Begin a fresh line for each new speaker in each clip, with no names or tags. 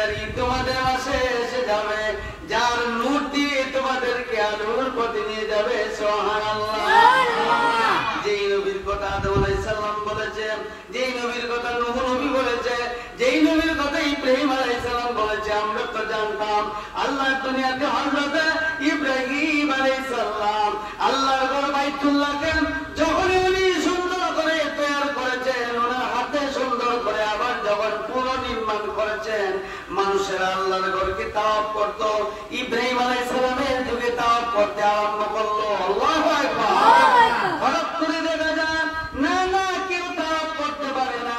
গাড়ি তোমাদের মাসে এসে যাবে, যার নূর দিয়ে তোমাদেরকে আলোর পথে নিয়ে যাবে। সুবহানাল্লাহ। যেই নবীর কথা আদম আলাইহিস সালাম বলেছে, যেই নবীর কথা নূহ নবী বলেছে, যেই নবীর কথা ইব্রাহিম আলাইহিস সালাম বলেছে, আমরা তো জানতাম আল্লাহ দুনিয়াতে হযরত ইব্রাহিম আলাইহিস সালাম আল্লাহর ঘর বাইতুল্লাহকে যখন উনি সুন্দর করে তৈরি করেছেন, ওনার হাতে সুন্দর করে আবার যখন পুনর্নির্মাণ করেছেন, মানুষেরা আল্লাহর ঘরকে তাওয়াফ করত। ইব্রাহিম আলাইহিস সালামের যুগে তাওয়াফ করতে আরম্ভ করলো। আল্লাহু আকবার। হঠাৎ করে দেখা যায় না না কেউ তাওয়াফ করতে পারে না।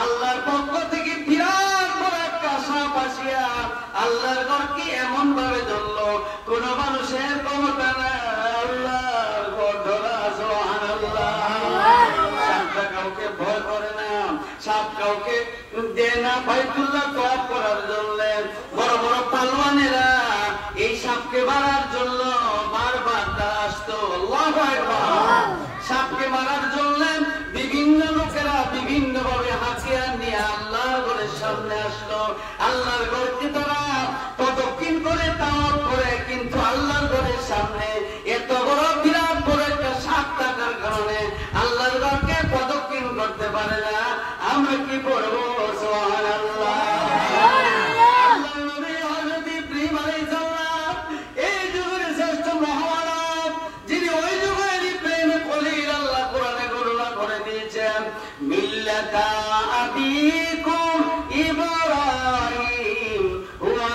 আল্লাহর পক্ষ থেকে বিরাট বড় একটা সাপ আসিয়া আল্লাহর ঘরকে এমন ভাবে ধরলো, কোন মানুষের ক্ষমতা নাই আল্লাহর ঘর ধরা। সুবহানাল্লাহ। সাপটা কাউকে ভয় করে না, সাপ কাউকে দেয় না বাইতুল্লাহ তাওয়াফ করার জন্য। বড় বড় পালওয়ানেরা এই সাপকে মারার জন্য বারবার তারা আসতো। আল্লাহু আকবার। সাপকে মারার জন্য বিভিন্ন লোকেরা বিভিন্ন ভাবে হাতিয়ার নিয়ে আল্লাহর ঘরের সামনে আসলো। আল্লাহর ঘরকে তারা প্রদক্ষিণ করে তাওয়াফ করে, কিন্তু আল্লাহর ঘরের সামনে এত বড় বিরাট বড় একটা সাপ থাকার কারণে আল্লাহর ঘরকে প্রদক্ষিণ করতে পারে না। আমরা কি করবো? সুবহানাল্লাহ। আল্লাহর নবী হযরত ইব্রাহিম আলাইহিস সালাম এই যুগের শ্রেষ্ঠ মহামানব, যিনি ওই যুগের ইব্রাহিম খলিল আল্লাহ কোরআনে বর্ণনা করে দিয়েছেন, মিল্লাতা আবিকুম ইব্রাহিম ওয়া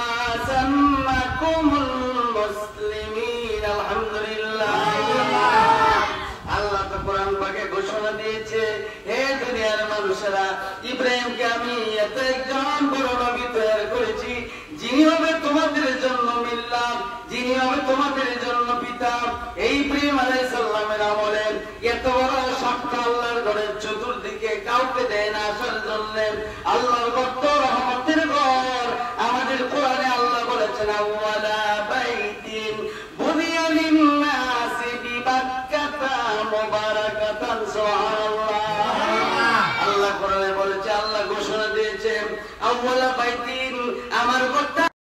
সাম্মাকুমুল মুসলিমিন। আলহামদুলিল্লাহ। আল্লাহ তো কোরআন পাকে ঘোষণা দিয়েছে, হে দুনিয়ার মানুষেরা, ইব্রাহিমকে আমি এত একজন বড় নবী তৈরি করেছি, যিনি হবে তোমাদের জন্য মিল্লাত, যিনি হবে তোমাদের জন্য পিতা। এই ইব্রাহিম আলাইহিস সালামের আমলে এত বড় সাক্ষ্য আল্লাহর ঘরের চতুর্দিকে কাউকে দেয় না আসার জন্য। আল্লাহর ঘর তো রহমতের ঘর। আমাদের কোরআনে আল্লাহ বলেছেন, আওয়ালা বাইতিন বুনিয়া লিন-নাসি বিবাক্কাতা মুবারাকাতান। সুবহানাল্লাহ। আল্লাহ কোরআনে বলেছে, আল্লাহ ঘোষণা দিয়েছে, আওয়ালা বাইতিন, আমার ঘরটা